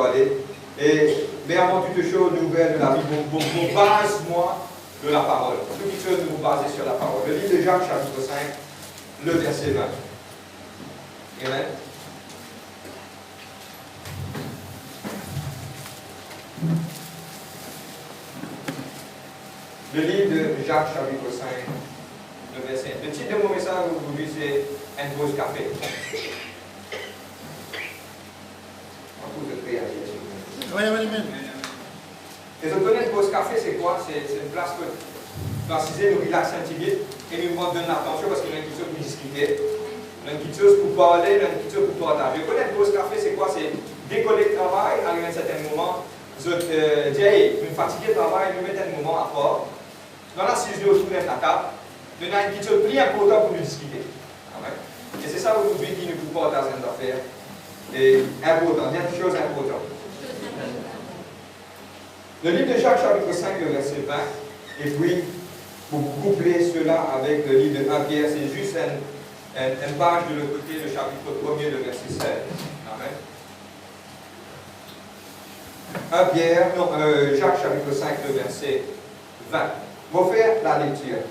parler. Mais avant toute chose, nouvelle de la vie, vous base-moi de la parole. Toute chose, vous basez sur la parole. Le livre de Jacques, chapitre 5, le verset 20. Amen. Le livre de Jacques, chapitre 5, le verset 1. Le titre de mon message aujourd'hui, c'est une pause café. Et vous connaissez une pause café, c'est quoi? C'est une place que nous relaxer un petit peu et nous donner l'attention parce qu'il y a quelque chose pour discuter, il y a quelque chose pour parler, il y a quelque chose pour partager. Vous connaissez une pause café, c'est quoi? C'est décoller le travail, arriver à un certain moment, vous dites, hey, nous fatiguer le travail, nous mettons un moment à fort. Nous avons 6 jours autour de la table, nous avons quelque chose de plus important pour nous discuter. Amen. Et c'est ça aujourd'hui qui nous peut partager nos affaires. Et important, il y a des choses importantes. Le livre de Jacques, chapitre 5, le verset 20, et puis vous couplez cela avec le livre de 1 Pierre, c'est juste une page de l'autre côté, le chapitre 1er, le verset 16. Amen. 1 Pierre, non, Jacques, chapitre 5, le verset 20. Vous faire la lecture.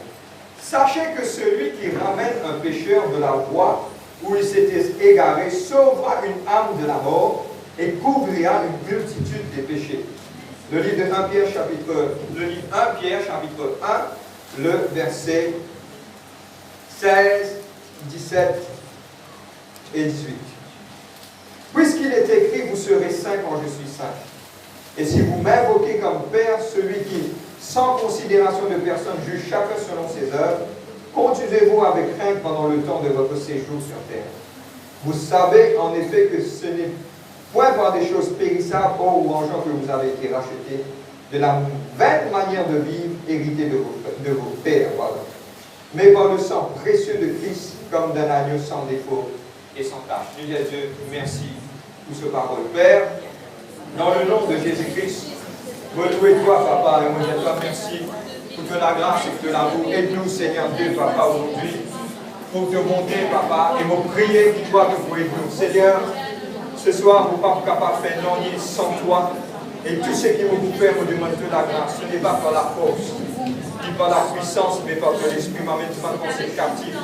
Sachez que celui qui ramène un pécheur de la voie où il s'était égaré sauvera une âme de la mort et couvrira une multitude des péchés. Le livre de 1 Pierre, chapitre 1, le verset 16, 17 et 18. Puisqu'il est écrit, vous serez saints quand je suis saint. Et si vous m'invoquez comme Père, celui qui, sans considération de personne, juge chacun selon ses œuvres, conduisez-vous avec crainte pendant le temps de votre séjour sur terre. Vous savez en effet que ce n'est point par des choses périssables, or ou argent, que vous avez été rachetés, de la vaine manière de vivre héritée de vos pères, mais par le sang précieux de Christ, comme d'un agneau sans défaut et sans tache. Je dis à Dieu, merci pour ce parole. Père, dans le nom de Jésus-Christ, moi louer toi, Papa, et moi dis à toi merci pour que la grâce et que l'amour. Aide-nous, Seigneur Dieu, Papa, aujourd'hui, pour te monter, Papa, et me prier pour toi que vous aides-nous. Seigneur, ce soir, nous ne sommes pas capables de faire non sans toi. Et tout ce qui vous fait, me demande de la grâce. Ce n'est pas par la force, ni par la puissance, mais par que l'Esprit m'amène ma pensée captive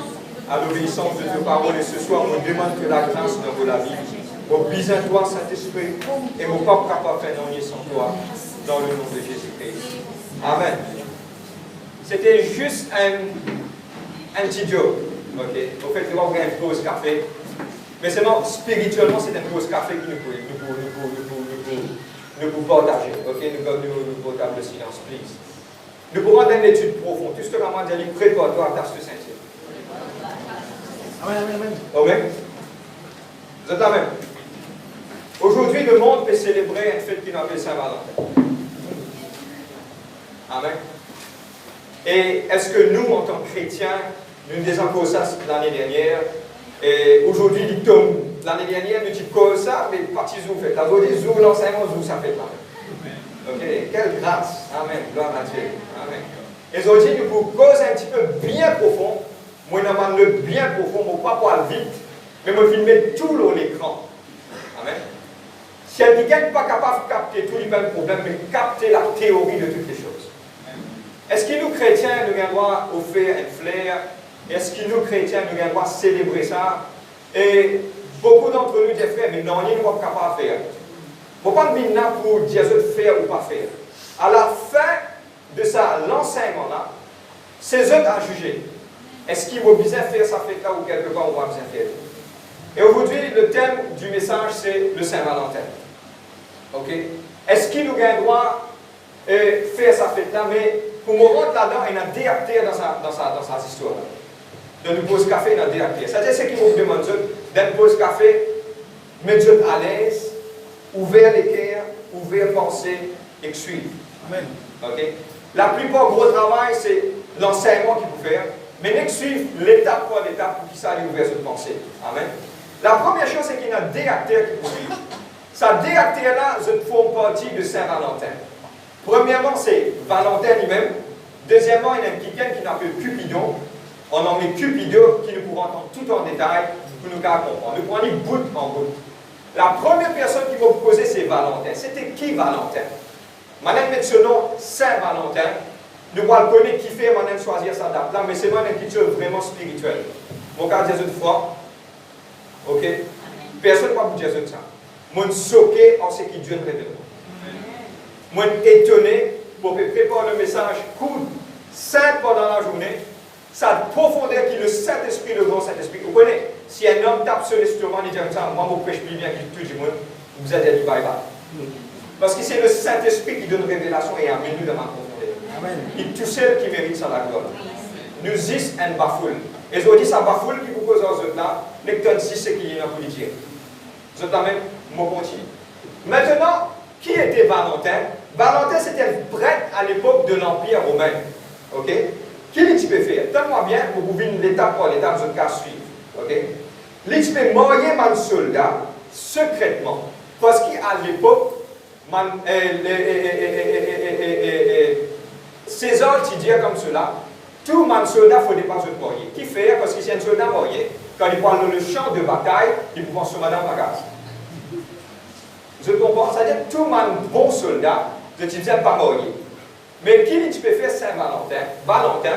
à l'obéissance de tes paroles. Et ce soir, on me demande que la grâce dans la vie. Mon besoin de toi, Saint-Esprit, et mon pas capable de faire non sans toi, dans le nom de Jésus-Christ. Amen. C'était juste un petit joke. Ok? Au fait, on va une pause café. Mais seulement spirituellement, c'est une pause café qui nous pouvons partager. Ok? Nous portable le silence, please. Nous pourrons faire une étude profonde. Tout ce que maman dit, prépare-toi à tâche de Saint-Dieu. Amen, amen, amen. Amen. Vous êtes là même. Aujourd'hui, le monde peut célébrer une fête qui s'appelle Saint-Valentin. Amen. Et est-ce que nous, en tant que chrétiens, nous disons encore ça l'année dernière, et aujourd'hui, l'année dernière, nous disons ça, mais parti où fait. La volée, où l'enseignement, où ça fait là. Ok, quelle grâce. Amen. Gloire à Dieu. Amen. Et aujourd'hui, nous pouvons causer un petit peu bien profond. Moi, je demande le bien profond, mon pas pour aller vite, mais je filmer tout l'écran. Amen. Si quelqu'un n'est pas capable de capter tous les mêmes problèmes, mais capter la théorie de toutes les choses. Est-ce que nous, chrétiens, nous avons droit offrir un flair? Est-ce que nous, chrétiens, nous avons droit célébrer ça? Et beaucoup d'entre nous disent, frère, mais non, nous ne sommes pas capables de faire. Il ne faut pas me dire pour dire de faire ou pas faire. À la fin de ça, l'enseignement-là, c'est eux à juger. Est-ce qu'il vaut bien faire ça fait là ou quelque part on va bien faire? Et aujourd'hui, le thème du message, c'est le Saint-Valentin. Ok? Est-ce qu'il nous a le droit de faire sa fête là? Mais pour me rentrer là-dedans, il y a des acteurs dans sa histoire. De nous pause café, il y a des acteurs. C'est-à-dire ce qui vous demande, d'une pause café, mettre à l'aise, ouvert les cœurs, ouvert pensée et suivre. Amen. Ok? La plupart du gros travail, c'est l'enseignement qu'il faut faire, mais nous suivre l'étape par l'étape pour qu'il s'aille ouvert cette pensée. Amen. La première chose, c'est qu'il y a des acteurs qui faut vivre. Ces deux acteurs-là font partie de Saint-Valentin. Premièrement, c'est Valentin lui-même. Deuxièmement, il y a quelqu'un qui s'appelle Cupidon. En anglais, Cupido, qui nous pourra entendre tout en détail pour nous comprendre. Nous prenons bout en bout. La première personne qui m'a posé, c'est Valentin. C'était qui Valentin? Madame met ce nom Saint-Valentin. Nous allons connaître qui fait, madame choisir sa date là, mais c'est moi une chose vraiment spirituelle. Mon cas, Jésus de foi. Ok? Personne ne va vous dire ça. Moi, je suis choqué en ce qui Dieu révèle. Moi, je suis étonné pour préparer le message cool, simple pendant la journée. Ça a une profondeur qui est le Saint-Esprit, le grand Saint-Esprit. Vous connaissez, si un homme tape sur l'instrument et dit ça, moi, je prêche plus bien que tout le monde, vous allez dire bye bye. Parce que c'est le Saint-Esprit qui donne révélation et amène nous dans ma profondeur. Amen. Il est tout seul qui mérite ça la gloire. Nous disons un bafoule. Et je vous dis, ça bafoule qui vous pose aux autres là, n'est que si ce qu'il y a pour le dire. Je vous même, mon continue. Maintenant, qui était Valentin? Valentin, c'était un prêtre à l'époque de l'Empire romain. Ok? Qui tu peux faire? Donne-moi bien pour vous venir l'étape par l'étape, je vais suivre. Ok? Tu peux marier un soldat secrètement. Parce qu'à l'époque, César, tu dis comme cela, tout man soldat, il ne faut pas se marier. Qui fait? Parce que si un soldat marié, quand il parle dans le champ de bataille, il peut penser madame bagage. Je comprends, c'est-à-dire tout man bon soldat, je ne dis pas marié. Mais qui tu peux faire Saint-Valentin? Valentin,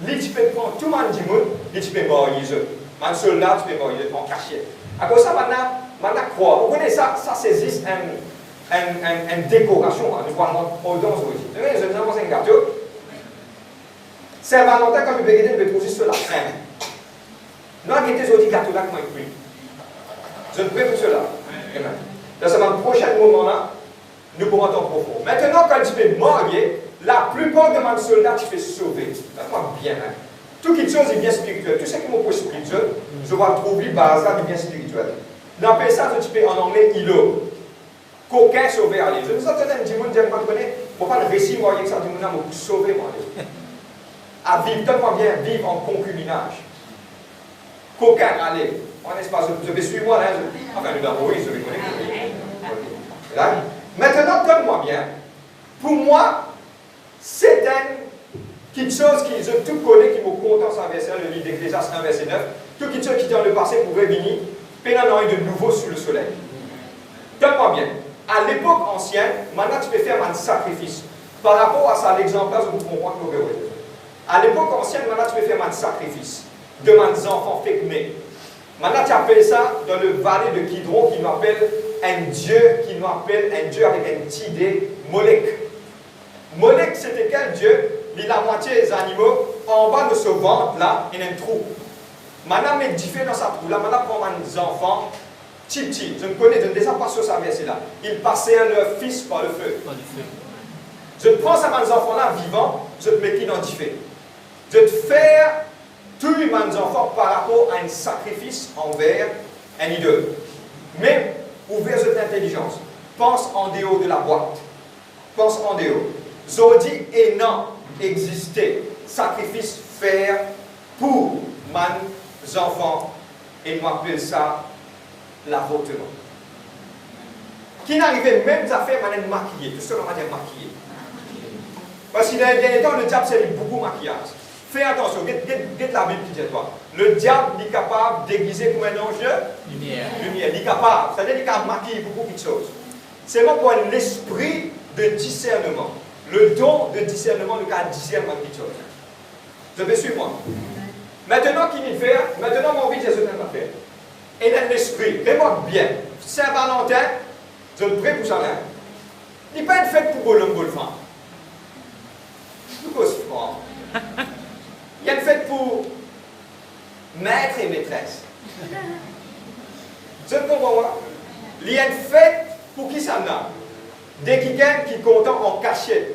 tu peux prendre tout le monde du monde, tu peux marier. Un soldat, tu peux marier en cachette. À cause de ça, maintenant, croire. Vous connaissez ça? Ça saisit une décoration. Nous parlons aux danses aussi. Vous voyez, je vous avons un gâteau. Saint-Valentin, quand vous regardez, vous pouvez trouver sur la crème. Nous avons été aujourd'hui gâteau là, comment il prie. Je ne prie pour cela. Dans ce prochain moment-là, nous pourrons en profond. Maintenant, quand tu peux marier, la plupart de mes soldats, tu fais sauver. Vraiment bien. Hein? Toute chose est bien spirituel. Tout ce qui m'oppose spirituel, je vais trouver base de bien spirituel. Dans le ça, tu peux en anglais îlot. Qu'aucun sauvé aller. Je nous entends un petit monde dire, je ne connais pas le récit marié que ça dit, mon pour sauver moi. À vivre, tellement bien, vivre en concubinage. Qu'aucun aller. En espace, je vais suivre moi, hein, enfin, nous avons oui, je vais connaître. Maintenant, donne-moi bien. Pour moi, c'est quelque chose que je tout connais, qui me content sans verset, le livre d'Ecclésiaste 1, verset 9. Tout quelque chose qui dans le passé pouvait venir, pénal de nouveau sous le soleil. Donne-moi bien. À l'époque ancienne, maintenant tu peux faire un sacrifice. Par rapport à ça, l'exemplaire, je vous comprends que vous à l'époque ancienne, maintenant tu peux faire un sacrifice de mes enfants fécondés. Maintenant tu appelles ça dans le vallée de Kidron, qui nous appelle un dieu, avec un petit dé, Molech. Molech, c'était quel dieu? Il a la moitié des animaux. En bas de ce ventre-là, il y a un trou. Maintenant, il dit dans sa trou là. Maintenant, pour mes enfants, petit, je ne connais, je ne descends pas sur sa verset-là. Ils passaient leur fils par le feu. Je prends ça, mes enfants-là, vivants, je te mets dans du feu. Je te fais tous mes enfants par rapport à un sacrifice envers un idole. Mais, ouvert cette intelligence. Pense en dehors de la boîte. Pense en dehors. Zodi et non exister, sacrifice faire pour mes enfants, et on appelle ça l'avortement. Qui n'arrivait même à faire manière maquillée, tout ce qu'on va dire maquillée. Parce qu'il y a un dernier temps, le diable c'est beaucoup de maquillage. Fais attention, regarde la Bible qui dit toi. Le diable est capable de déguiser comme un ange lumière. Il est capable, c'est-à-dire qu'il est capable de maquiller beaucoup de choses. C'est moi pour l'esprit de discernement. Le don de discernement, le cas de discernement de quelque chose. Je vais suivre moi. Maintenant, qui il fait? Maintenant, mon envie de Jésus va faire. Et dans l'esprit, remarque bien, Saint-Valentin, je le prie pour ça, hein? Il n'est pas une fête pour l'homme, pour le femme. Tout cause franc. Il y a une fête pour maître et maîtresse. Je ne comprends pas. Il y a une fête pour qui ça n'a? Des quelqu'un qui est content en cachette.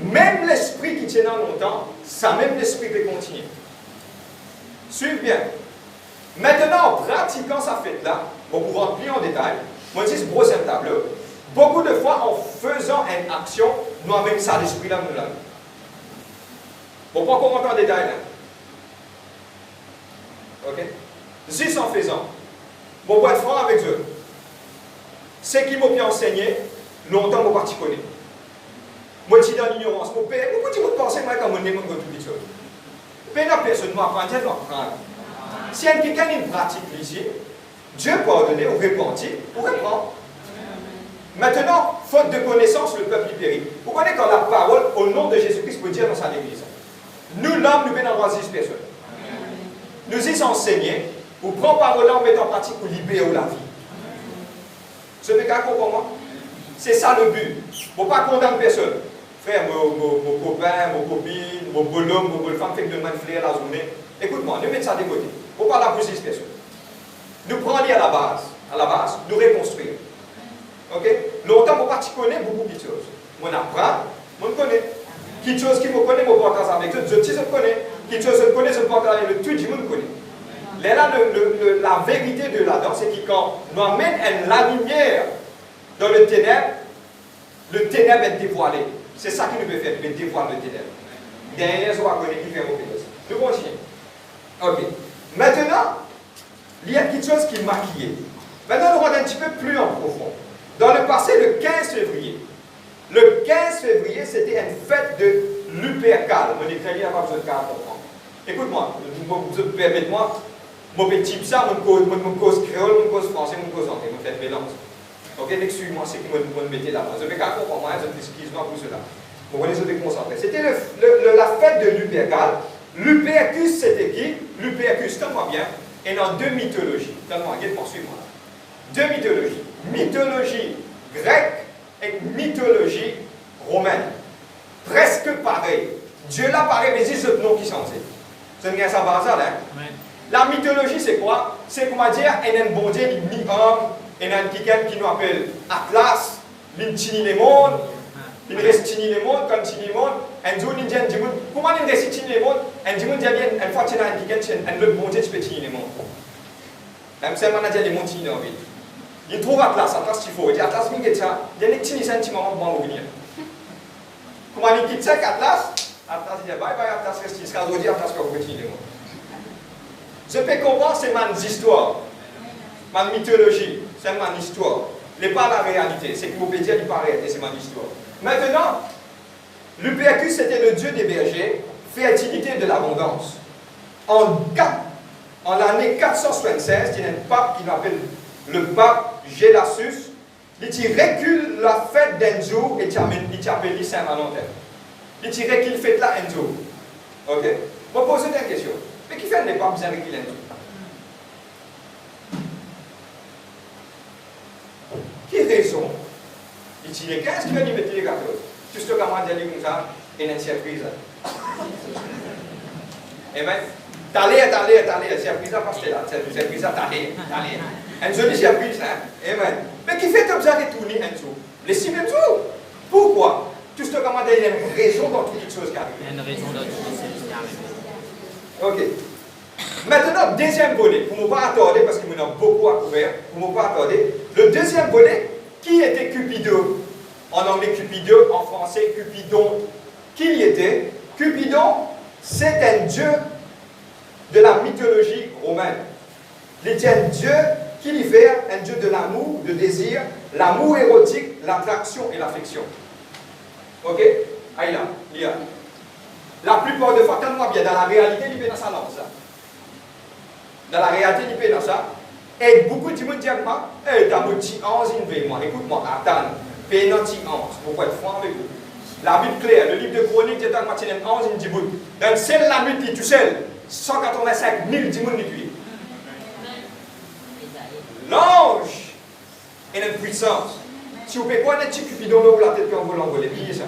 Même l'esprit qui tient dans longtemps, ça même l'esprit peut continuer. Suivez bien. Maintenant, en pratiquant sa fête-là, on vous remplir en détail, moi je dis ce gros tableau, beaucoup de fois en faisant une action, nous avons ça l'esprit-là, nous l'avons. On prend comment en détail là. Ok? Juste en faisant. Bon, pour être franc avec eux. Ce qui m'a bien enseigné, longtemps, mon parti connaît. Moi, je suis dans l'ignorance. Mon père, pourquoi tu me penses moi comme on est comme tout les choses? Personne ne m'apprend, je dois apprendre. Si quelqu'un a une pratique ici, Dieu pardonnait ou repentit ou reprend. Maintenant, faute de connaissance, le peuple y périt. Vous connaissez quand la parole, au nom de Jésus-Christ, peut dire dans sa église. Nous, l'homme, nous venons dans 10 personnes. Nous y enseigner, ou prendre parole en mettant en pratique, ou libérer la vie. Ce n'est pas pour moi. C'est ça le but. Il ne faut pas condamner personne. Frère, mon copain, mon copine, mon bonhomme, mon bonne femme, fait que de manifester la journée. Écoute-moi, nous mettons ça de côté. Il ne faut pas la pousser personne. Nous prenons à la base, nous reconstruire. Ok? Longtemps, je ne pas connaître beaucoup de choses. On apprend, on connaît. Quelque chose qui me connaît, je partage avec eux. Je connais. Quelque chose que je connais, je partage avec eux. Tout le monde connaît. Là, la vérité de là-dedans, c'est que quand nous amène la lumière dans le ténèbre est dévoilé. C'est ça qui nous peut faire, nous dévoiler le ténèbre. Derrière, on va connaître qui fait mon pénis. Nous continuons. Ok. Maintenant, il y a quelque chose qui maquille. Maintenant, nous rentrons un petit peu plus en profond. Dans le passé, le 15 février, c'était une fête de Lupercal. Mon écrit n'a pas besoin de cartes pour comprendre. Écoute-moi, permettez-moi, mon petit ça, mon cause créole, mon cause français, mon cause anglais, mon fait mélange. Ok, excuse-moi, c'est qui me mettait là-bas. Je ne vais pas comprendre, je m'excuse-moi pour cela. Vous voyez, je vais concentrer. C'était la fête de Lupercal. Lupercus, c'était qui? Lupercus, donne-moi bien, et dans deux mythologies. Donne-moi, suis-moi. Deux mythologies. Mythologie grecque et mythologie romaine. Presque pareil. Dieu là pareil, mais c'est ce nom qui s'en sait. Ce n'est pas ça par hasard, hein? La mythologie, c'est quoi? C'est comment dire, il y a un bon Dieu, il y a un homme, il y a quelqu'un qui nous appelle Atlas, il tini les mondes, il reste tini les mondes, comme tini les mondes, un jour il dit, comment il reste tini les mondes? Un jour il dit, une fois qu'il y a un autre bon Dieu, tu peux tini les mondes. Même si on a dit les mondes tini dans la vie. Il trouve Atlas qu'il faut. Il dit Atlas, il y a des petits sentiments pour revenir. Comment il quitte ça, Atlas? Atlas, il dit bye bye, Atlas, reste ici. Quand on dit Atlas, on continue. Je peux comprendre, c'est ma histoire, ma mythologie, c'est ma histoire. Ce n'est pas la réalité. C'est que vous pouvez dire, il paraît, c'est ma histoire. Maintenant, Lupercus, c'était le dieu des bergers, fertilité de l'abondance. En l'année 476, il y a un pape qui l'appelle le pape Gélassus, il recule la fête d'un jour et il appelle Saint-Valentin. Il recule fête là un jour. Ok? Je vais poser une question. Mais qui fait les papes bien reculer un jour? Qui raison? Il tire les 15 qui va lui mettre les 14. Juste comme on dit comme ça, il y a une surprise. Eh bien, t'allez, surprise parce que là, surprise, t'allez. Un joli surprise, hein? Amen. Mais qui fait comme ça retourner un jour? Les 6 mêmes jours. Pourquoi? Tout ce que comment il y a une raison dans toutes les choses qui arrivent. Il y a une raison dans toutes les choses qui arrivent. Ok. Maintenant, deuxième volet, pour ne pas attarder, parce qu'il y en a beaucoup à couvrir, pour ne pas attarder. Le deuxième volet, qui était Cupidon? En anglais, Cupidon, en français, Cupidon. Qui y était? Cupidon, c'est un dieu de la mythologie romaine. Il était un dieu qui libère, un dieu de l'amour, de désir, l'amour érotique, l'attraction et l'affection. Ok? Ah, il y a. La plupart des fois, tellement bien, dans la réalité, il est dans sa langue, ça. Dans la réalité, il est dans ça. Et beaucoup de gens disent, t'as mon petit ange, moi. Écoute-moi, attends, fais un petit ange, pour être franc avec vous. La Bible claire, le livre de Chronique, c'est un matin, un ange, il dit, dans le ciel, la nuit, tout seul, 185 000 10 000 nuits. L'ange est une puissance. Si vous pouvez quoi, un petit cupidon là où la tête peut envoler, oubliez ça.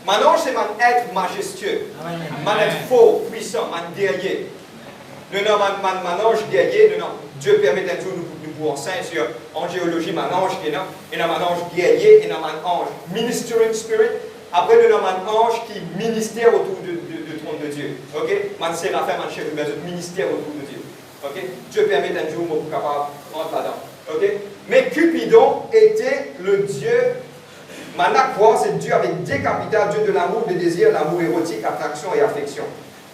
Mon ange, c'est mon être majestueux, mon être fort, puissant, mon guerrier. Nous avons mon ange guerrier, Dieu permet d'un jour nous pouvons enseigner sur angéologie, mon ange qui est là, et nous avons mon ange guerrier, et nous avons mon ange ministering spirit. Après, nous avons un ange qui ministère autour du trône de Dieu. Ok? Man séraphin, man chérubin, un ministère autour de Dieu. Ok? Dieu permet d'un jour, moi, capable d'entrer là-dedans. Ok? Mais Cupidon était le dieu, Manakwa, c'est Dieu avec des capitales, Dieu de l'amour, de désir, l'amour érotique, attraction et affection.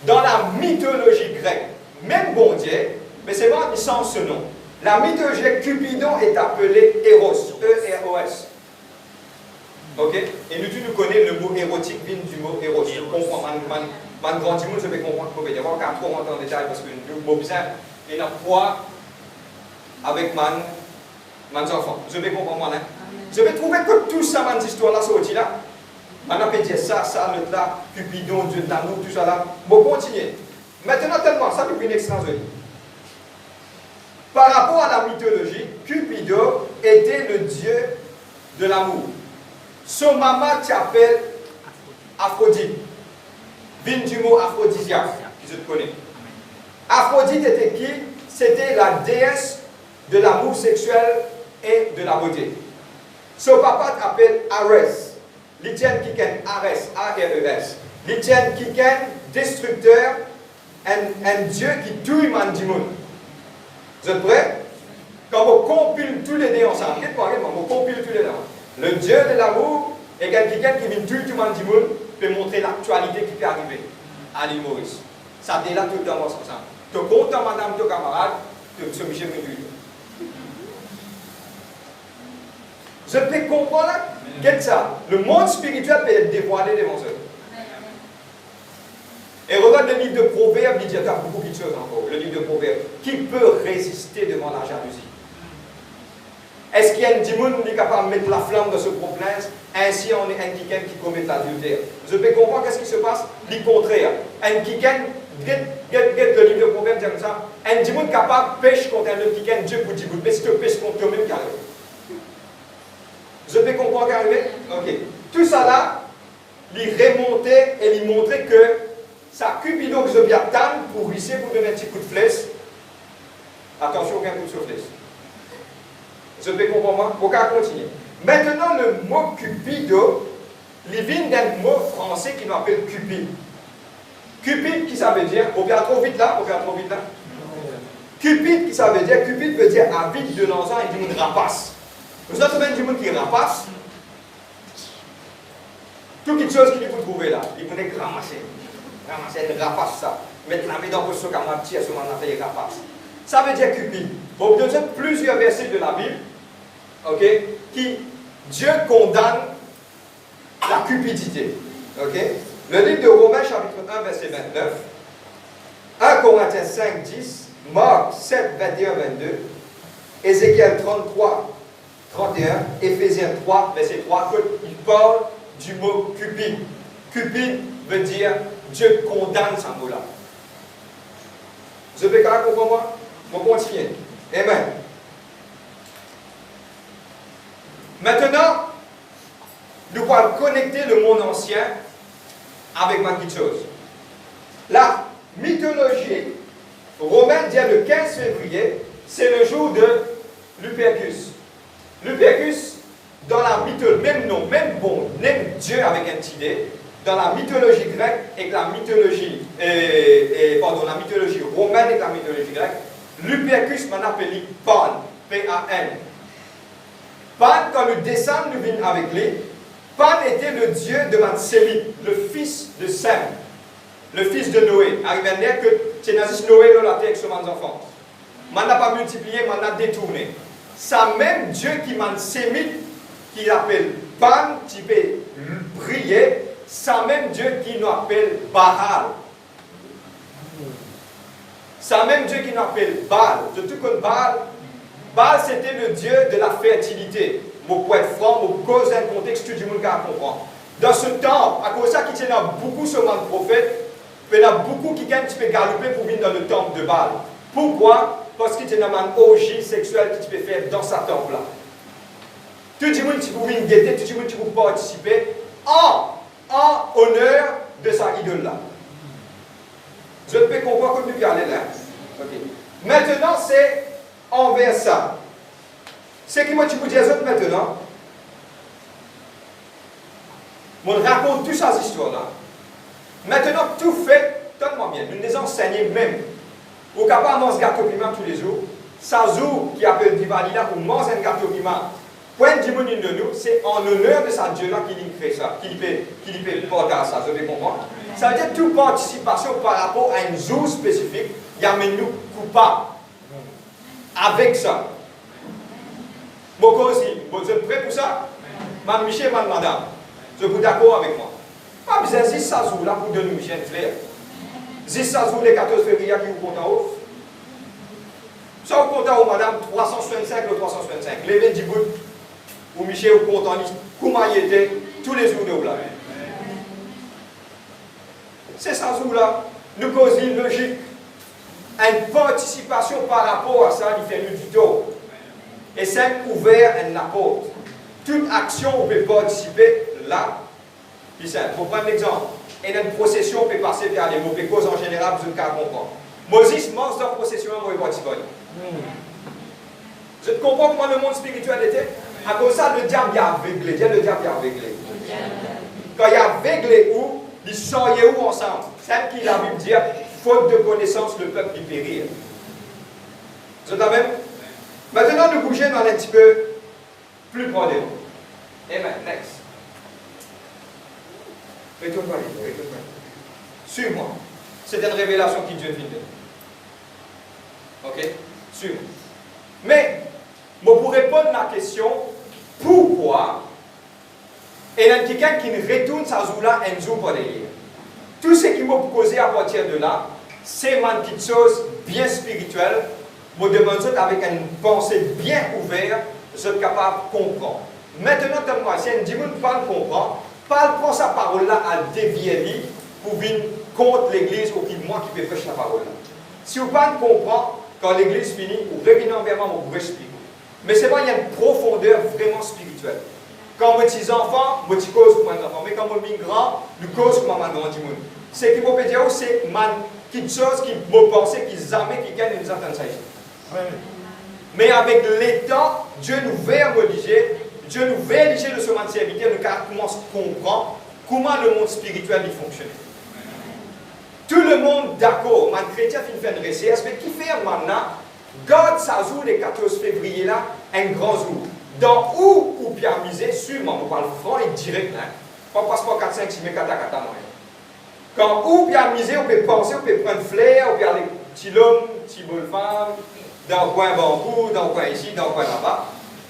Dans la mythologie grecque, même bon Dieu, mais c'est pas sans ce nom. La mythologie Cupidon est appelé Eros, E-R-O-S. Ok? Et nous connaissons le mot érotique vient du mot Eros. Je comprends, man grand monde, je vais comprendre, je vais pas trop rentrer en détail parce que nous avons besoin et n'a pas avec mes enfants. Je vais comprendre moi, hein? Je vais trouver que tout ça, mes histoires-là, sorti là. On a dit ça, l'autre là, Cupidon, Dieu de l'amour, tout ça là. Bon, continuez. Maintenant, tellement, ça depuis une excellence de vie. Par rapport à la mythologie, Cupido était le dieu de l'amour. Son maman s'appelle Aphrodite. Vine du mot aphrodisiaque, je te connais. Aphrodite était qui? C'était la déesse de l'amour sexuel et de la beauté. Son papa s'appelle Arès. L'Étienne Kiken, Arès, A-R-E-S. L'Étienne Kiken, destructeur, un dieu qui tue Mandimoun. Vous êtes prêts? Quand on compile tous les deux ensemble, on compile tous les deux. Le dieu de l'amour et quelqu'un qui vient tuer tout le monde peut montrer l'actualité qui peut arriver à l'île Maurice. Ça dit là tout le temps ensemble. Tu es content, madame, ton camarade, tu es obligé de me tuer. Je peux comprendre qu'est-ce ça? Le monde spirituel peut être dévoilé devant eux. Et regarde le livre de Proverbes, il dit qu'il y a beaucoup de choses encore. Le livre de Proverbes. Qui peut résister devant la jalousie? Est-ce qu'il y a un démon qui est capable de mettre la flamme dans ce problème? Ainsi, on est un quelqu'un qui commet l'adultère. Je peux comprendre qu'est-ce qui se passe? Le contraire. Un quelqu'un, le livre de Proverbes dit comme ça, un démon capable de pêcher contre un autre quelqu'un, Dieu pour dire, mais si tu pêches contre toi-même, carrément. Je peux comprendre carrément? Ok. Tout ça là, il remontait et il montrait que ça Cupido que je viens attendre pour risser, pour donner un petit coup de flèche. Attention, aucun coup de flèche. Je peux comprendre? On va continuer. Maintenant, le mot Cupido, il vient d'un mot français qui nous appelle Cupide. Cupide, qui ça veut dire? On vient trop vite là? Cupide, qui ça veut dire? Cupide veut dire avide de l'enfant et du monde rapace. Vous avez trouvé du monde qui rapace? Toutes les choses qu'il faut trouver là, il faut les ramasser. Ramasser, il rapace ça. Mettre la main dans le sac à moi, petit, à ce moment-là, il rapace. Ça veut dire Cupide. Bon, vous avez plusieurs versets de la Bible, ok, qui Dieu condamne la cupidité. Ok? Le livre de Romains, chapitre 1, verset 29, 1 Corinthiens 5, 10, Marc 7, 21, 22, Ézéchiel 33, 31, Éphésiens 3, verset 3, il parle du mot cupide. Cupide veut dire Dieu condamne ce mot-là. Vous avez quand même comprendre? On continue. Amen. Maintenant, nous allons connecter le monde ancien avec ma petite chose. La mythologie romaine dit le 15 février, c'est le jour de Lupercus. Lupercus, dans la mythologie, même nom, même bon, même Dieu avec un petit D, dans la mythologie grecque et la mythologie, la mythologie romaine et la mythologie grecque, Lupercus m'en appelle Pan, P-A-N. Pan, quand le descend nous vient avec lui, Pan était le dieu de Sémite, le fils de Sem, le fils de Noé. Arrive à dire que c'est Noé dans la terre avec ses enfants. Man n'a pas multiplié, man n'a détourné. Ça même Dieu qui m'a Sémite, qui l'appelle Pan, qui peut briller, ça même Dieu qui nous appelle Baal. Ça même Dieu qui nous appelle Baal. De tout comme Baal, Baal c'était le dieu de la fertilité. Pour être franc, pour cause un contexte du monde à comprendre. Dans ce temps, à cause de ça, qui tient beaucoup sur le prophète, il y a beaucoup qui gagnent, qui peuvent galoper pour venir dans le temple de Baal. Pourquoi? Parce qu'il y a une orgie sexuelle que tu peux faire dans sa temple-là. Tout le monde qui peut venir guetter, tout le monde qui peut participer en honneur de sa idole-là. Je peux comprendre comme tu peux aller là. Okay. Maintenant, c'est envers ça. C'est qui moi tu peux dire ça maintenant. On raconte toutes ces histoires-là. Maintenant, tout fait, donne-moi bien, nous les enseignons même. Au capable de manger gâteau piment tous les jours. Sazou qui appelle Divali là pour manger un gâteau piment. Point de de nous, c'est en honneur de sa Dieu là qu'il crée ça, qu'il peut porter à ça, je vais comprendre. Ça veut dire toute participation par rapport à une jour spécifique, il y a nous coupables avec ça. Bon, aussi, vous êtes prêts pour ça? Mme Michel, madame, je vous d'accord avec moi. Pas besoin de ça jour là pour donner Michel Flair. 10 ça jour les 14 février qui vous comptent en haut. Ça, au comptant, madame, 365 le 365. Levez 10 bouts, ou Michel, au comptant, comment il était, tous les jours de là. C'est ça, là, nous causons une logique, une participation par rapport à ça, il fait nous du tout. Et c'est ouvert un apôtre. Toute action, on peut participer là. Puis simple. Pour prendre l'exemple, et dans une procession, on peut passer vers les mots, cause en général, vous ne comprendre. Moses marche dans la procession, on va participer. Je comprends comment le monde spirituel était. À cause de ça, le diable est aveuglé. Dieu, le diable est aveuglé. Quand il est aveuglé où, ils sortaient où ensemble? C'est qui la Bible dit, faute de connaissance, le peuple y périr. Vous êtes la même? Maintenant, nous bougeons dans un petit peu plus profondément. Amen. Next. Retourne-moi. Suis-moi. C'est une révélation qui Dieu vient de. Ok? Suis-moi. Mais, pour répondre à la question, pourquoi, et il y a quelqu'un qui retourne sa zoula et nous pour derrière. Tout ce qui m'a posé à partir de là, c'est une petite chose bien spirituelle. Je demande ça avec une pensée bien ouverte, je suis capable de comprendre. Maintenant, si un dimanche ne parle comprendre, Paul prend sa parole-là à dévier pour venir contre l'Église ou qui moi qui peux prêcher la parole-là. Si vous ne comprenez pas, quand l'Église finit, vous revenez envers moi, vous expliquez. Mais c'est vrai, il y a une profondeur vraiment spirituelle. Quand vous êtes enfants, vous êtes cause pour un enfant. Mais quand vous êtes grand, nous cause pour un grand monde. Ce qui vous peut dire, c'est quelque chose qui me pense, qui jamais qui gagne une certaine sagesse. Mais avec l'état, Dieu nous veut religieux, Dieu nous veut religieux de ce monde serviteur, nous commençons à comprendre comment le monde spirituel fonctionne. Tout le monde d'accord, man chrétien fait une recherche, mais qui fait maintenant, garde sa jour le 14 février là, un grand jour. Dans où ou bien miser, sûrement, on parle franc et direct, hein. Pas passeport 4, 5, 6, 4, 4, quand ou bien miser, on peut penser, on peut prendre flair, on peut aller petit homme, petit bonne femme, dans le coin bambou, dans le coin ici, dans le coin là-bas.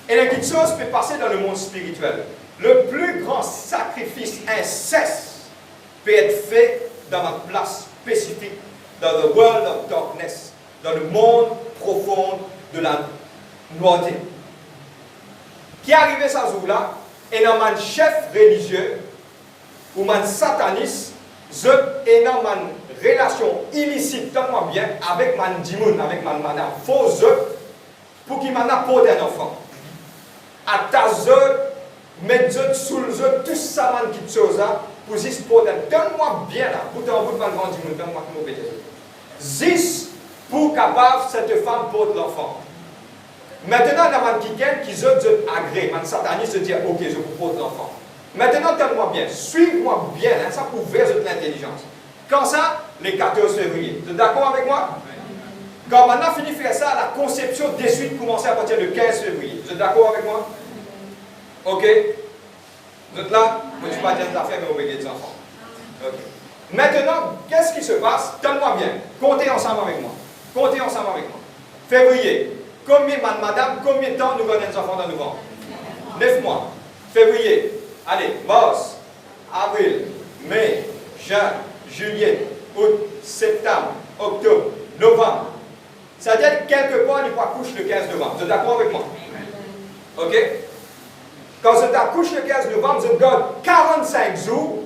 Et la petite chose peut passer dans le monde spirituel. Le plus grand sacrifice inceste peut être fait dans ma place spécifique, dans le world of darkness, dans le monde profond de la noirté. Qui est arrivé à ce jour-là, et dans un chef religieux, ou un sataniste, et dans une relation illicite, tellement bien, avec mon dimoun, avec mon faux pour qu'il m'en apporte un enfant. À ta mettre sous le tout ça, man, qui chose là, pour juste porter, donne-moi bien là, pour t'envoyer mon grand dimoun, donne-moi que nous obéissons. Juste pour capable cette femme porte l'enfant. Maintenant, dans mon quelqu'un qui je agrée, mon sataniste se dit, ok, je vous porte l'enfant. Maintenant, donne-moi bien, suis-moi bien, hein, ça pour ouvrir l'intelligence. Quand ça, les 14 février. Vous êtes d'accord avec moi? Quand maintenant fini de faire ça, la conception des suites commence à partir du 15 février. Vous êtes d'accord avec moi? Ok? Vous êtes là? Moi, je ne suis pas dire des affaires, mais vous voyez des enfants. Ok. Maintenant, qu'est-ce qui se passe? Donne-moi bien. Comptez ensemble avec moi. Comptez ensemble avec moi. Février. Madame, combien de temps nous avons des enfants dans nos ventres? 9 mois. Février. Allez, mars, avril, mai, juin, juillet, août, septembre, octobre, novembre. C'est-à-dire quelque part, il faut accoucher le 15 novembre. Vous êtes d'accord avec moi? Ok? Quand vous accouchez le 15 novembre, vous avez 45 jours.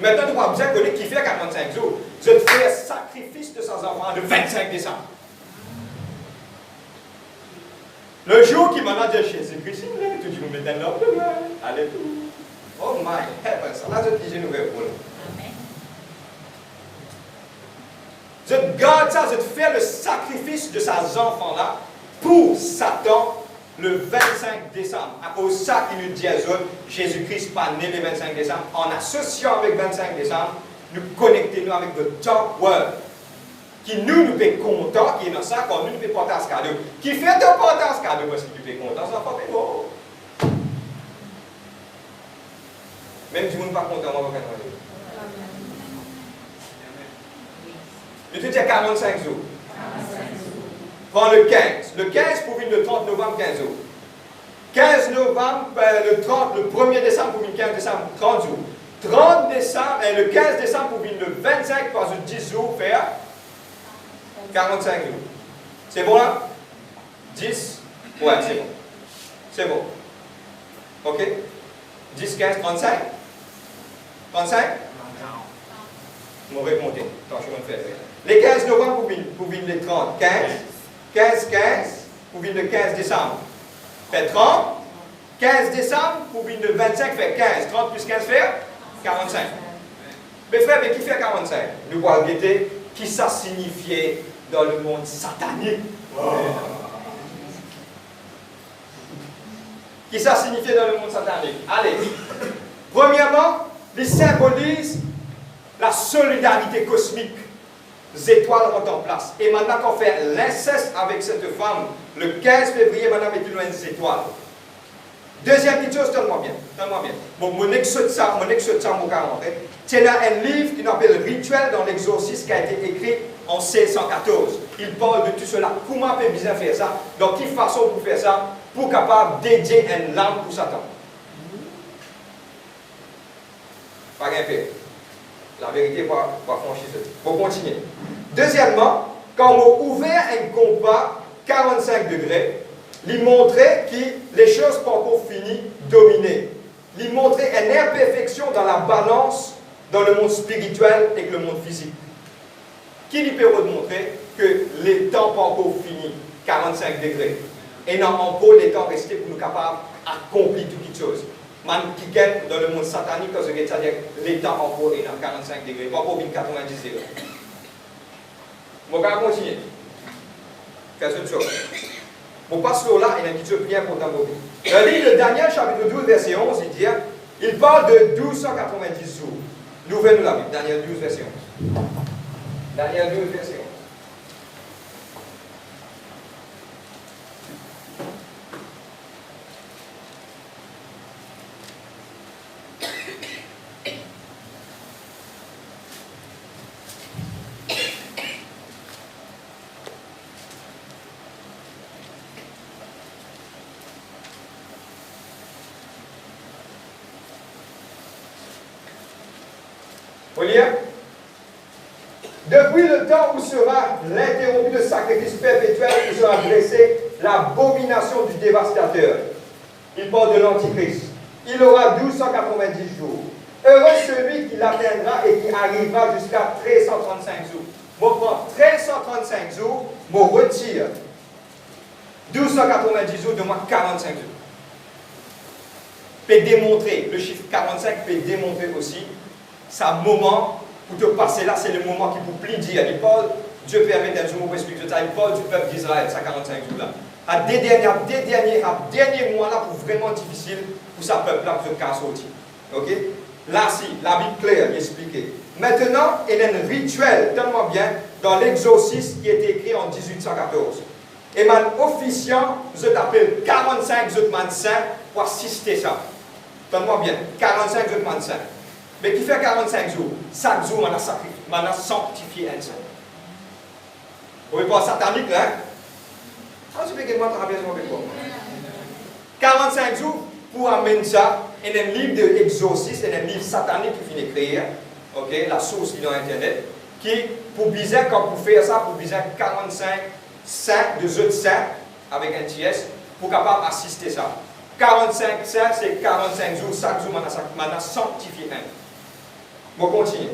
Maintenant, nous avons besoin de connaître qui fait 45 jours. Vous avez fait un sacrifice de ses enfants le 25 décembre. Le jour qui m'a dit Jésus-Christ, tout le monde met dans l'ordre. Alléluia. Oh my heavens, là je dis une nouvelle pour nous. Je garde ça, je fais le sacrifice de ces enfants-là pour Satan le 25 décembre. À cause de ça qu'il nous dit à eux, Jésus-Christ pas né le 25 décembre. En associant avec 25 décembre, nous connectons avec le top world. Qui nous peut content, qui est dans ça, quand nous peut porter ce cadeau. Qui fait de porter ce cadeau parce qu'il peut content, ça fait bon. Même si vous n'êtes pas content, on va pas faire. Je te dis 45 jours. Prends le 15. Le 15 pour venir le 30 novembre, 15 jours. 15 novembre, le 30, le 1er décembre pour venir 15 décembre, 30 jours. 30 décembre, le 15 décembre pour venir le 25, pas 10 jours, faire 45 jours. C'est bon là? 10, ouais, c'est bon. C'est bon. OK? 10, 15, 35? 35? Mauvais compté. Attends, je vais me faire. Les 15 novembre pour venir les 30. 15, 15, 15, pour venir le 15 décembre. Fait 30. 15 décembre pour venir le 25 fait 15. 30 plus 15 fait 45. Mes frères, mais qui fait 45? Nous allons guetter qui ça signifiait dans le monde satanique. Wow. Qui ça signifiait dans le monde satanique? Allez. Premièrement, il symbolise la solidarité cosmique. Les étoiles sont en place. Et maintenant qu'on fait l'inceste avec cette femme, le 15 février, maintenant, mettez loin des étoiles. Deuxième petite chose, donne-moi bien. Bon, mon ex-de ça, mon gars, c'est un livre qui s'appelle Rituel dans l'exorcisme qui a été écrit en 1614. Il parle de tout cela. Comment on peut bien faire ça? Donc, quelle façon pour faire ça? Pour capable dédier une lampe pour Satan. Pas rien faire. La vérité va franchir ça. Pour continuer. Deuxièmement, quand on a ouvert un compas 45 degrés, il montrait que les choses pas encore finies, dominées. Il montrait une imperfection dans la balance dans le monde spirituel et le monde physique. Qui lui peut montrer que les temps pas encore finis, 45 degrés. Et non, en gros, les temps restés pour nous capables d'accomplir toutes les choses. Man qui gagne dans le monde satanique, c'est-à-dire les temps en gros et dans 45 degrés, pas pour 90 degrés. On va continuer. Qu'est-ce que chose? Mon pasteur là, il a une petite chose bien importante pour vous. Dans le livre de Daniel, chapitre 12, verset 11, il parle de 1290 jours. Nous venons la Bible, Daniel 12, verset 11. Daniel 12, verset 11. Vous lire? Depuis le temps où sera l'interrompu de sacrifice perpétuel, où sera dressée l'abomination du dévastateur. Il parle de l'Antichrist. Il aura 1290 jours. Heureux celui qui l'atteindra et qui arrivera jusqu'à 1335 jours. Moi, je prends 1335 jours, je retire 1290 jours de moi 45 jours. Peut démontrer, le chiffre 45 peut démontrer aussi, ça moment pour te passer là, c'est le moment qui vous plie dire. Il parle, Dieu permet d'un jour au spirituel, il parle du peuple d'Israël, ça 45 jours là. À des derniers mois là, pour vraiment difficile pour ce peuple là, pour se casser sortir. Ok? Là, si, la Bible claire, expliquée. Maintenant, il y a un rituel, tellement bien, dans l'exorcisme qui a été écrit en 1814. Et mon officiant, je t'appelle 45 autres saints pour assister ça. Tellement bien, 45 autres saints. Mais qui fait 45 jours? Chaque jour, on a sacrifié, on a sanctifié un saint. Vous voyez pas satanique, hein? Ah, je vais également travailler avec moi. 45 jours pour amener ça, il y a un livre d'exorcisme, il y a un livre satanique qui vient d'écrire, ok, la source qui est dans Internet, qui, pour bizarre, quand vous faites ça, pour bizarre 45 saints, de autres saints, avec un TS, pour capable assister ça. 45 saints, c'est 45 jours, chaque jour, on a sanctifié un. On continue.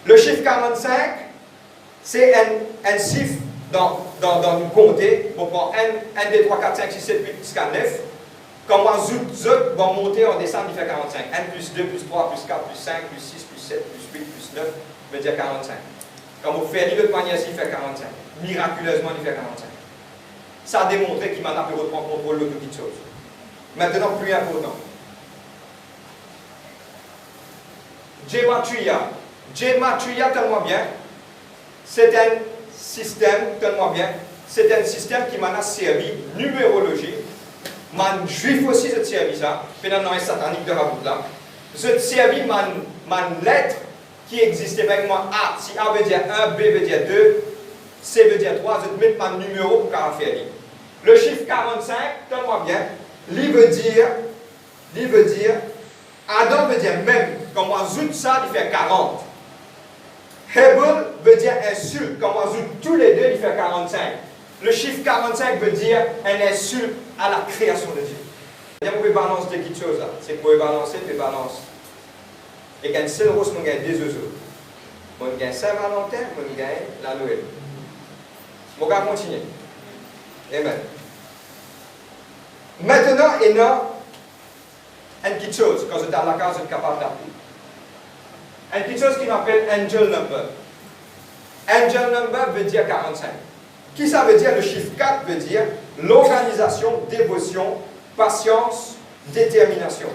Le chiffre 45, c'est un chiffre dans le comté. On prend 1, 2, 3, 4, 5, 6, 7, 8 jusqu'à 9. Comment zut vont monter en décembre, il fait 45. 1 plus 2 plus 3 plus 4 plus 5 plus 6 plus 7 plus 8 plus 9 veut dire 45. Quand vous faites l'autre manière, il fait 45. Miraculeusement, il fait 45. Ça a démontré qu'il m'a pu reprendre contrôle de toutes choses. Maintenant, plus important. Gematria. Gematria, tellement bien. C'est un système, tellement bien. C'est un système qui m'a servi numérologie. Man juif aussi, je servi ça. Finalement, un satanique de la route là. Je servi man lettre qui existait avec moi. A. Si A veut dire 1, B veut dire 2, C veut dire 3, je mets mon numéro pour faire faire. Le chiffre 45, tellement bien. Lui veut dire, Adam veut dire même. Quand on ajoute ça, il fait 40. Hebel veut dire insulte. Quand on ajoute tous les deux, il fait 45. Le chiffre 45 veut dire un insulte à la création de Dieu. Vous pouvez balancer de quelque chose là. C'est que vous pouvez balancer, puis balance. Et quand c'est le rose, on gagne des oiseaux. On gagne Saint-Valentin, on gagne la Noël. On va continuer. Amen. Maintenant, il y a une petite chose, quand vous êtes à la case, vous êtes capable d'appeler. Une petite chose qu'on appelle angel number. Angel number veut dire 45. Qui ça veut dire? Le chiffre 4 veut dire l'organisation, dévotion, patience, détermination.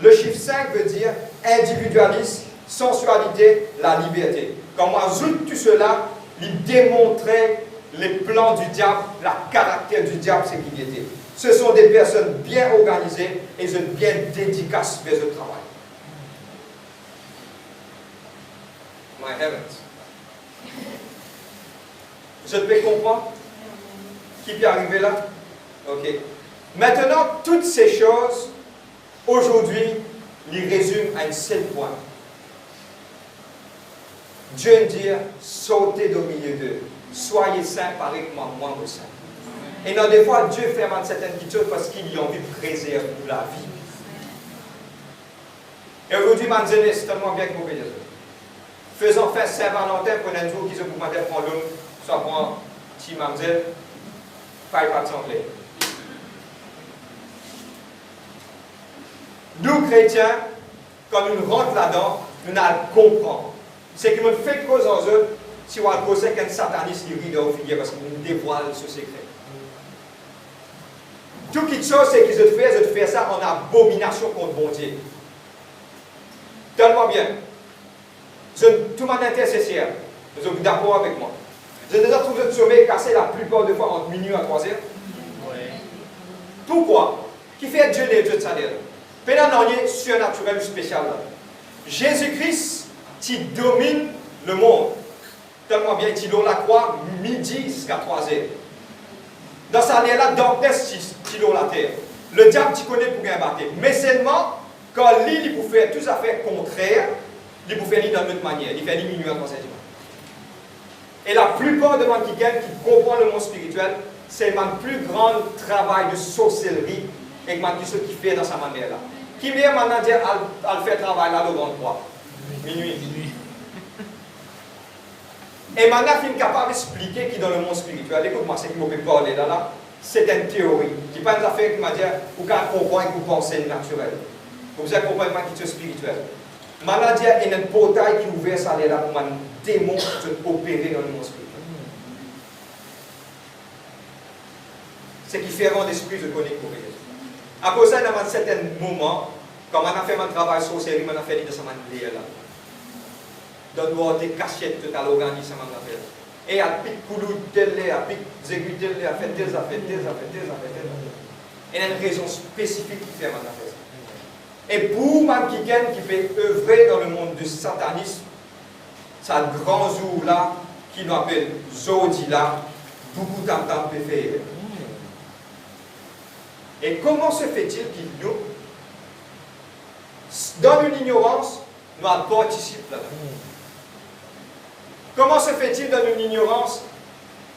Le chiffre 5 veut dire individualisme, sensualité, la liberté. Quand on ajoute tout cela, il démontrait les plans du diable, le caractère du diable, c'est qu'il était. Ce sont des personnes bien organisées et bien dédicaces vers le travail. My heavens. Je peux comprendre? Qui peut arriver là? Ok. Maintenant, toutes ces choses, aujourd'hui, les résument à un seul point. Dieu dit, sautez au milieu d'eux. Soyez saints, pareil que moi, vous saint. Et dans des fois, Dieu fait certaines petites choses parce qu'il a envie de préserver la vie. Et aujourd'hui, ma jeunesse, c'est tellement bien que vous voyez. Faisons faire Saint-Valentin pour un jour qui se pour matin prendre l'homme, soit pour un petit mamzelle, pas de sanglé. Nous, chrétiens, quand nous rentrons là-dedans, nous allons comprendre. C'est que nous faisons cause en eux, si on a causé qu'un sataniste qui rit de figure parce qu'il nous dévoile ce secret. Tout qui chose, c'est qu'ils ont fait ça en abomination contre bon Dieu. Tellement bien. Tout le monde intercesseur. Vous êtes d'accord avec moi? Vous avez déjà trouvé le sommeil cassé la plupart des fois entre minuit et 3 heures? Oui. Pourquoi? Qui fait Dieu les dieux de salaire? Pendant l'année surnaturel ou spécial. Jésus-Christ, qui domine le monde. Tellement bien, il a la croix midi jusqu'à 3 heures. Dans sa année-là, darkness, il a la terre. Le diable, tu connais pour bien battre. Mais seulement, quand il peut faire tout à fait contraire, il peut faire dans une autre manière. Il fait minuit à 3 heures. Et la plupart des gens qui comprennent le monde spirituel, c'est le plus grand travail de sorcellerie et ce qu'il fait dans sa manière-là. Qui vient maintenant dire à faire travail là, le grand croix? Minuit. Et maintenant, il est capable d'expliquer qui dans le monde spirituel, écoute-moi, c'est qui m'a parler là, c'est une théorie. Qui pas une affaire qui m'a dit, vous pouvez comprendre que vous pensez naturel. Vous avez compris qui est spirituel. Maintenant, il y a un portail qui est ouvert ça là pour un démon de opérer dans le monde spirituel. C'est qui fait rendre l'esprit de connaître pour Jésus. À cause de ça, dans un certain moment, quand on a fait mon travail sorcellerie, on a fait de sa manière là. Donc, des cachettes tout à l'organisme, et à pique coulou telle, à pique zégu telle, à faire telle affaires. Il y a une raison spécifique qui fait mon affaire. Et pour man qui peut œuvrer dans le monde du satanisme, c'est un grand jour là, qui nous appelle Zodi là, beaucoup de temps peut faire. Et comment se fait-il qu'il nous, dans une ignorance, nous participons là-dedans? Comment se fait-il dans une ignorance?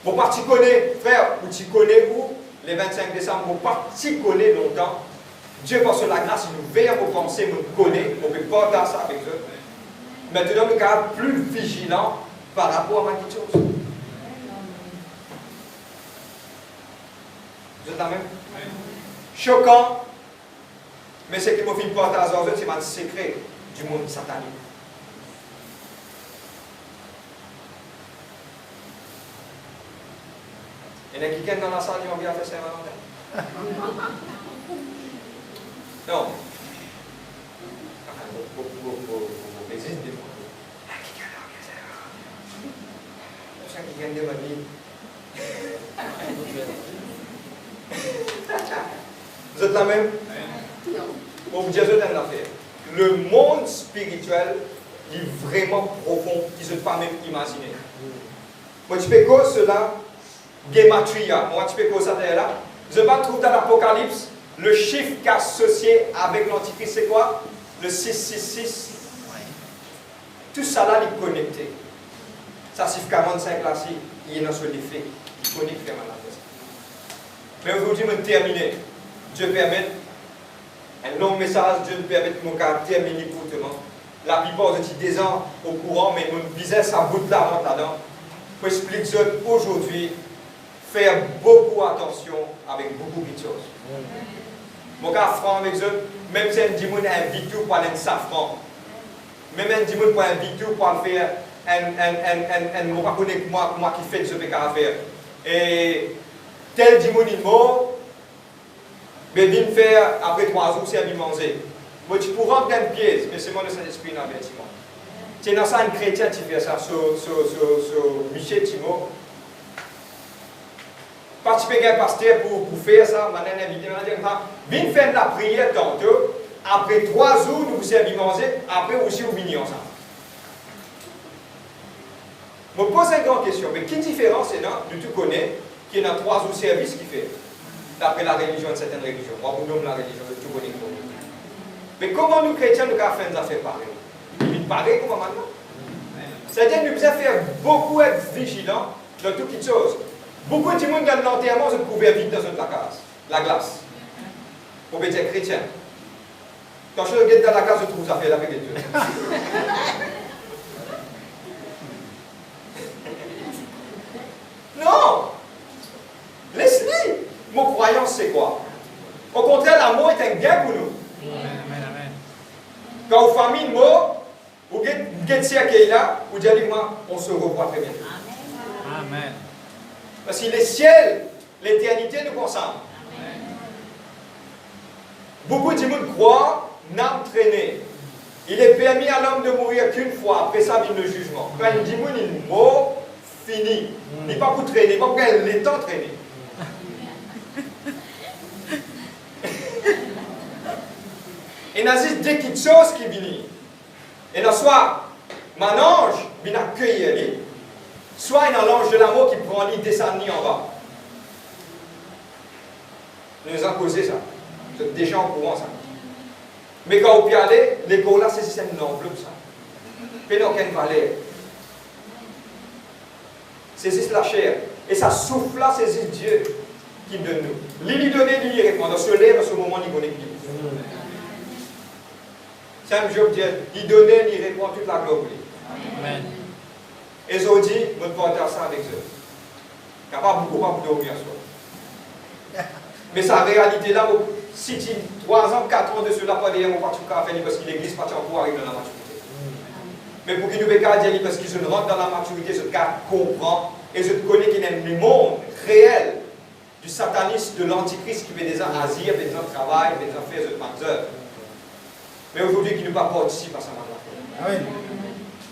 Bon, pas tu connais, frère, ou tu connais où, les 25 décembre, bon, pas tu connais longtemps. Dieu, par la grâce, il nous veille à vos pensées, nous connaît, on peut pas dans ça avec eux. Maintenant, nous sommes plus vigilants par rapport à quelque chose. Vous êtes la même? Choquant, mais ce qui me fait partager aux autres, c'est un secret du monde satanique. Il y en a quelqu'un dans la salle qui ont bien fait Saint-Valentin? Non. Vous existe des fois. Quelqu'un dans la salle. C'est ça qui gagne de ma vie. Vous êtes la même? Bon, vous dites une affaire. Le monde spirituel est vraiment profond, qu'ils ne peuvent pas même imaginer. Moi, tu peux cause cela, Gematria. Moi, tu peux cause ça là. Je vais trouver dans l'Apocalypse, le chiffre qui est associé avec l'Antichrist, c'est quoi? Le 666. Tout ça là, il est connecté. Ça, chiffre 45 là, il est dans ce effet. Il est connecté maintenant. Mais aujourd'hui, je vais terminer. Dieu permet, un long message, Dieu nous permet de mon caractère terminer courtement. La plupart des ans au courant, mais mon business à bout de la vente là-dedans. Pour expliquer aujourd'hui, faire beaucoup attention avec beaucoup de choses. Mon cas franc avec eux, même si un dimanche invite pour aller safran, même un dimanche pour inviter pour faire moi qui fait ce que je faire. Et tel dimanche il mort, mais viens faire après 3 jours c'est à manger. Moi tu pourras prendre une pièce, mais c'est moi le Saint-Esprit dans l'avertissement. C'est dans ça un chrétien qui fait ça, sur Michel Timo. Participer à un pasteur pour faire ça, maintenant invité, viens faire la prière tantôt. Après 3 jours, nous vous servons manger, après aussi vous venez ensemble. Je me pose une grande question, mais quelle différence est là, tu connais, qu'il y a 3 jours de service qui fait, d'après la religion, une certaine religion. Moi, vous nommez la religion, tu connais. Mais comment nous, chrétiens, nous avons fait des affaires pareilles? Ils pareil comme maintenant. C'est-à-dire que nous devons faire beaucoup être vigilants dans toutes choses. Beaucoup de monde dans l'enterrement, se trouvaient vite dans la glace. Pour dire chrétien. Quand je regarde dans la glace, je trouve ça fait la vérité. Non! Laisse-les! Mon croyance, c'est quoi? Au contraire, l'amour est un gain pour nous. Amen. Quand vous famille mort, vous êtes qui là, vous dites on se revoit très bien. Amen. Parce que le ciel, l'éternité nous concerne. Beaucoup de gens croient, n'ont traîné. Il est permis à l'homme de mourir qu'une fois, après ça vient le jugement. Quand il dit qu'il est mort, fini. Il n'est pas pour traîner, pas pour le temps traîner. Et il y a juste deux petites choses qui viennent. Et là, soit mon ange vient accueillir lui, soit il y a l'ange de l'amour qui prend lui, descend lui en bas. Nous avons causé ça. Vous êtes déjà au courant ça. Mais quand vous y allez, l'école là, c'est une enveloppe ça. Mais dans quelle valeur? C'est juste la chair. Et ça souffle là, c'est juste Dieu qui donne nous. Lui donne, lui répond. Dans ce lait, dans ce moment, il connaît qui. Saint Job dit, il donne, il répond toute la gloire. Amen. Et aujourd'hui, je vais partager ça avec eux. Il n'y a pas beaucoup de dormir soi. Mais sa réalité là, si tu 3 ans, 4 ans de cela, pas d'ailleurs, on va pas faire parce que l'église pas encore arrive dans la maturité. Mais pour qu'il nous dire parce qu'ils rentrent dans la maturité, je comprends et je connais qu'il y a un monde réel du satanisme, de l'antichrist qui fait des gens agir, des gens travaillent, des gens faire des œuvres. Mais aujourd'hui, qui ne pas participer à ça maintenant.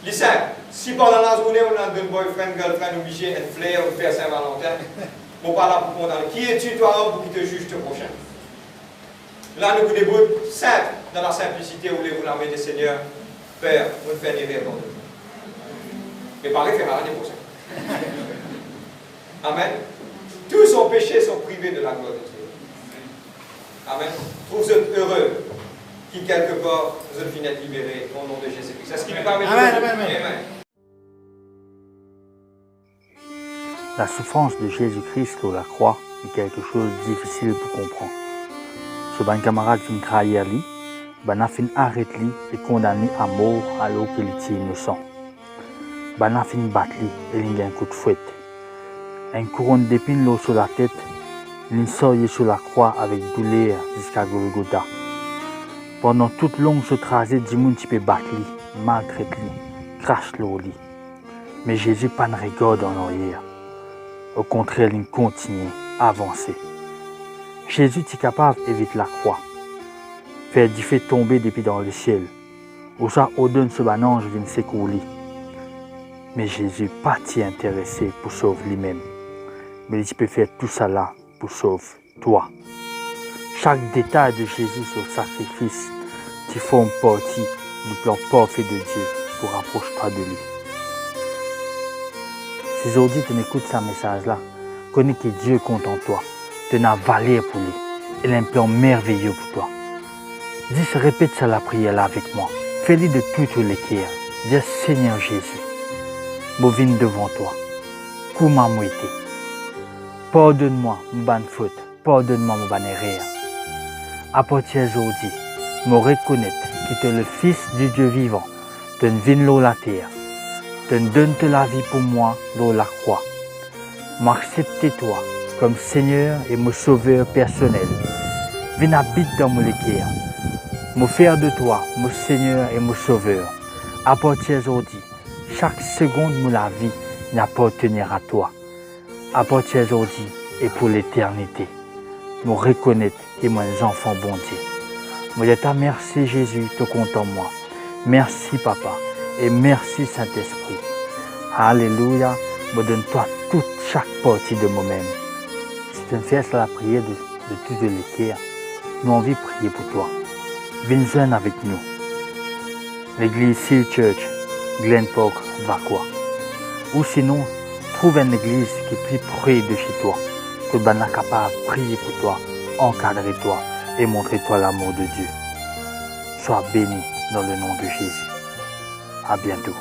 Listen, si pendant la journée on a un boyfriend, girlfriend, ou biché, un flair, ou faire Saint-Valentin, on parle là pour condamner. Qui es-tu, toi, homme, pour qui te juge le prochain? Là, nous vous déboutons simple, dans la simplicité, où voulez-vous l'armée des seigneurs, Père, vous ne faites rien dans nous. Mais pas référent à l'année prochaine. Amen. Tous nos péchés sont privés de la gloire de Dieu. Amen. Vous êtes heureux qui, quelque part, vous êtes fini libérés au nom de Jésus-Christ. C'est ce qui nous permet de Amen. La souffrance de Jésus-Christ sur la croix est quelque chose de difficile pour comprendre. Ce bon camarade fin trahir lui, a fin arrêter lui et condamné à mort alors qu'il était innocent. A fin battre lui et il a un coup de fouette. Une couronne d'épines l'eau sur la tête, il sortit sur la croix avec douleur jusqu'à Golgotha. Pendant toute longue ce trajet, Dimoun peut battre lui, maltraiter lui, crache l'eau lui. Mais Jésus pas ne regarde en arrière. Au contraire, il continue à avancer. Jésus est capable d'éviter la croix, faire du feu tomber depuis dans le ciel, ou ça ordonne ce ange vient s'écouler. Mais Jésus n'est pas intéressé pour sauver lui-même, mais il peut faire tout ça là pour sauver toi. Chaque détail de Jésus sur le sacrifice qui forme partie du plan parfait de Dieu pour rapprocher toi de lui. Si aujourd'hui tu écoutes ce message-là, connais que Dieu compte en toi, tu as valeur pour lui, il a un plan merveilleux pour toi. Dis, répète ça la prière là avec moi. Fais-le de tout le cœur. Dis, Seigneur Jésus, je viens devant toi. Comment m'aider? Pardonne-moi, ma bonne faute, pardonne-moi mon banéréa. À partir d'aujourd'hui, me reconnaître que tu es le Fils du Dieu vivant, de vin la terre, de donne la vie pour moi dans la croix. M'accepter toi comme Seigneur et mon sauveur personnel. Viens habiter dans mon cœur. Me faire de toi mon Seigneur et mon sauveur. À partir d'aujourd'hui, chaque seconde de la vie n'appartenir à toi. À partir d'aujourd'hui et pour l'éternité. Me reconnaître que moi un enfant bon Dieu. Me dire merci Jésus, tu comptes en moi. Merci Papa et merci Saint-Esprit. Alléluia, me donne-toi toute chaque partie de moi-même. Si tu me fais la prière de tout de l'équerre, nous avons envie de prier pour toi. Viens avec nous. L'église Seal Church, Glen Park, Vacois. Ou sinon, trouve une église qui est plus près de chez toi, que tu es capable de prier pour toi, encadrer toi et montrer toi l'amour de Dieu. Sois béni dans le nom de Jésus. À bientôt.